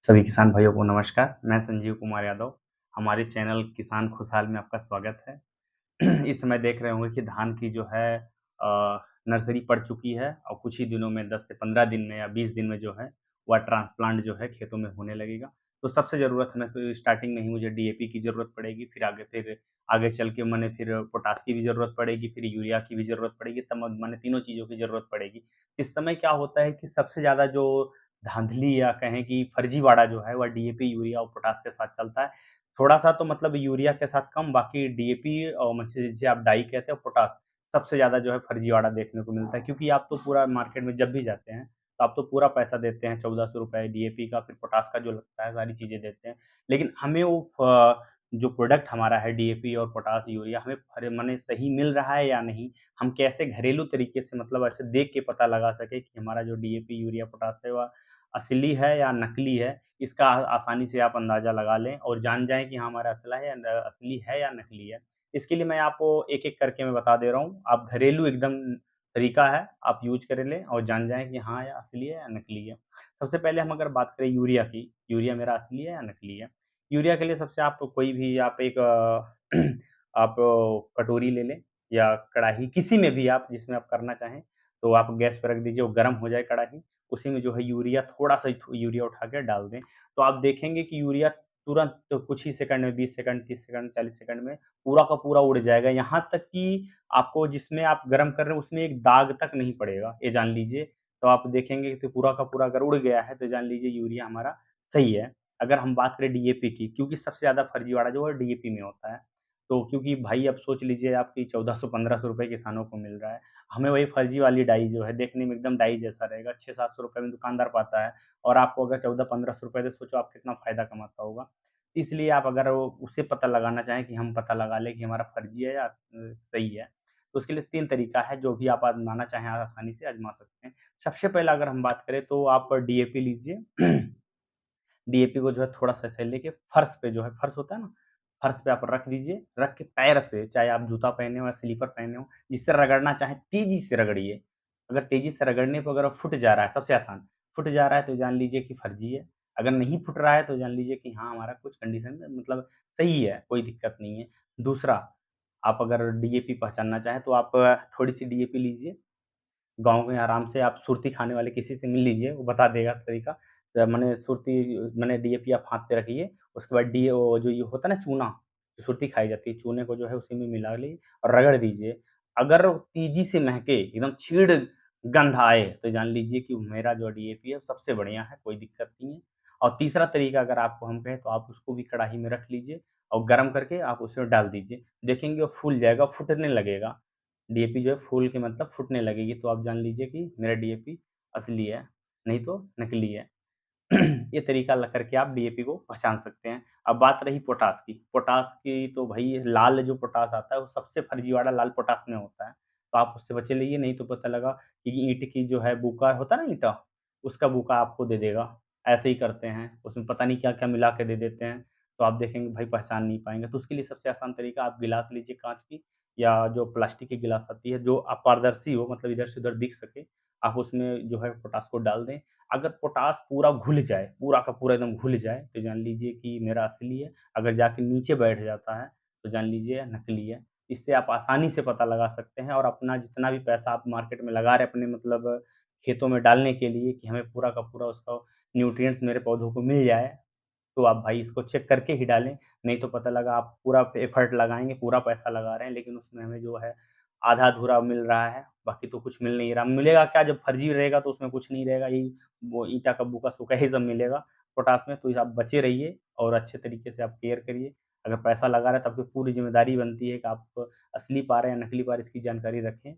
सभी किसान भाइयों को नमस्कार। मैं संजीव कुमार यादव। हमारे चैनल किसान खुशहाल में आपका स्वागत है। इस समय देख रहे होंगे कि धान की जो है नर्सरी पड़ चुकी है और कुछ ही दिनों में 10 से 15 दिन में या 20 दिन में जो है वह ट्रांसप्लांट जो है खेतों में होने लगेगा। तो सबसे ज़रूरत हमें तो स्टार्टिंग में ही मुझे डीएपी की ज़रूरत पड़ेगी, फिर आगे चल के मैंने फिर पोटाश की भी ज़रूरत पड़ेगी, फिर यूरिया की भी ज़रूरत पड़ेगी, तब मैंने तीनों चीज़ों की ज़रूरत पड़ेगी। इस समय क्या होता है कि सबसे ज़्यादा जो धांधली या कहें कि फर्जीवाड़ा जो है वह डीएपी, यूरिया और पोटाश के साथ चलता है। थोड़ा-सा तो मतलब यूरिया के साथ कम, बाकी डीएपी और जिसे आप डाई कहते हैं, पोटाश, सबसे ज़्यादा जो है फर्जीवाड़ा देखने को मिलता है क्योंकि आप तो पूरा मार्केट में जब भी जाते हैं, तो आप तो पूरा पैसा देते हैं ₹1400 डीएपी का, फिर पोटाश का जो लगता है, सारी चीज़ें देते हैं। लेकिन हमें वो जो प्रोडक्ट हमारा है डीएपी और पोटाश, यूरिया हमें माने सही मिल रहा है या नहीं, हम कैसे घरेलू तरीके से मतलब ऐसे देख के पता लगा सकें कि हमारा जो डीएपी, यूरिया, पोटाश है वह असली है या नकली है, इसका आसानी से आप अंदाज़ा लगा लें और जान जाएँ कि हाँ, हमारा असला है या न असली है या नकली है। इसके लिए मैं आपको एक-एक करके मैं बता दे रहा हूँ। आप घरेलू एकदम तरीका है, आप यूज़ कर लें और जान जाएँ कि हाँ, या असली है या नकली है। सबसे पहले हम अगर बात करें यूरिया की, यूरिया मेरा असली है या नकली है? यूरिया के लिए सबसे आप कोई भी आप एक आप कटोरी ले लें या कढ़ाई, किसी में भी आप जिसमें आप करना चाहें, तो आप गैस पे रख दीजिए, वो गरम हो जाए कढ़ाई, उसी में जो है यूरिया थोड़ा-सा यूरिया उठा के डाल दें। तो आप देखेंगे कि यूरिया तुरंत तो कुछ ही सेकंड में 20 सेकंड, 30 सेकंड, 40 सेकंड में पूरा का पूरा उड़ जाएगा। यहाँ तक कि आपको जिसमें आप गरम कर रहे हैं उसमें एक दाग तक नहीं पड़ेगा, ये जान लीजिए। तो आप देखेंगे कि पूरा का पूरा अगर उड़ गया है तो जान लीजिए यूरिया हमारा सही है। अगर हम बात करें डीएपी की, क्योंकि सबसे ज़्यादा फर्जीवाड़ा जो है डीएपी में होता है। तो क्योंकि भाई अब सोच लीजिए आप कि ₹1400-1500 किसानों को मिल रहा है। हमें वही फर्जी वाली डाई जो है देखने में एकदम डाई जैसा रहेगा, ₹600-700 में दुकानदार पाता है और आपको अगर ₹1400-1500 दे, सोचो आप कितना फ़ायदा कमाता होगा। इसलिए आप अगर वो उसे पता लगाना चाहें कि हम पता लगा लें कि हमारा फर्जी है या सही है, तो उसके लिए 3 तरीका है जो भी आप आज़माना चाहें आसानी से आज़मा सकते हैं। सबसे पहला अगर हम बात करें तो आप डीएपी लीजिए। डीएपी को जो है थोड़ा-सा ऐसे लेके फर्श पे जो है फर्श होता है ना, फर्श पे आप रख दीजिए, रख के पैर से, चाहे आप जूता पहने हो या स्लीपर पहने हो, जिससे रगड़ना चाहें तेज़ी से रगड़िए। अगर तेज़ी से रगड़ने पे अगर वो फुट जा रहा है, सबसे आसान, फुट जा रहा है तो जान लीजिए कि फर्जी है। अगर नहीं फुट रहा है तो जान लीजिए कि हाँ, हमारा कुछ कंडीशन में मतलब सही है, कोई दिक्कत नहीं है। दूसरा, आप अगर डीएपी पहचानना चाहें तो आप थोड़ी-सी डीएपी लीजिए, गाँव में आराम से आप सुरती खाने वाले किसी से मिल लीजिए, वो बता देगा तरीका। मने सुरती मने डीएपी आप हाथ पे रखिए, उसके बाद डी वो जो ये होता है ना चूना, जो सुरती खाई जाती है, चूने को जो है उसी में मिला ली और रगड़ दीजिए। अगर वो तेज़ी से महके, एकदम चीड़ गंध आए, तो जान लीजिए कि मेरा जो डीएपी है सबसे बढ़िया है, कोई दिक्कत नहीं है। और तीसरा तरीका अगर आपको हम कहें तो आप उसको भी कढ़ाई में रख लीजिए और गरम करके आप उसमें डाल दीजिए। देखेंगे वो फूल जाएगा, फूटने लगेगा। डीएपी जो है फूल के मतलब फूटने लगेगी, तो आप जान लीजिए कि मेरा डीएपी असली है, नहीं तो नकली है। ये तरीका ल करके आप डीएपी को पहचान सकते हैं। अब बात रही पोटाश की तो भई लाल जो पोटाश आता है वो सबसे फर्जीवाड़ा लाल पोटाश में होता है। तो आप उससे बचे रहिए, नहीं तो पता लगा कि ईंट की जो है बुका होता है ना ईंटा, उसका बुका आपको दे देगा। ऐसे ही करते हैं, उसमें पता नहीं क्या-क्या मिला के दे देते हैं, तो आप देखेंगे भाई पहचान नहीं पाएँगे। तो उसके लिए सबसे आसान तरीका आप गिलास लीजिए काँच की या जो प्लास्टिक की गिलास आती है, जो अपारदर्शी हो मतलब इधर से उधर दिख सके, आप उसमें जो है पोटाश को डाल दें। अगर पोटाश पूरा घुल जाए, पूरा का पूरा एकदम घुल जाए, तो जान लीजिए कि मेरा असली है। अगर जाके नीचे बैठ जाता है, तो जान लीजिए नकली है। इससे आप आसानी से पता लगा सकते हैं और अपना जितना भी पैसा आप मार्केट में लगा रहे हैं अपने मतलब खेतों में डालने के लिए कि हमें पूरा का पूरा उसका न्यूट्रिएंट्स मेरे पौधों को मिल जाए, तो आप भाई इसको चेक करके ही डालें। नहीं तो पता लगा आप पूरा एफर्ट लगाएँगे, पूरा पैसा लगा रहे हैं, लेकिन उसमें हमें जो है आधा-अधूरा मिल रहा है, बाकी तो कुछ मिल नहीं रहा। मिलेगा क्या, जब फर्जी रहेगा तो उसमें कुछ नहीं रहेगा, यही वो ईंटा का बुका-सुका ही सब मिलेगा पोटाश में। तो आप बचे रहिए और अच्छे तरीके से आप केयर करिए। अगर पैसा लगा रहे हैं, तो आपकी पूरी ज़िम्मेदारी बनती है कि आप असली पा रहे हैं या नकली पा रहे हैं, इसकी जानकारी रखें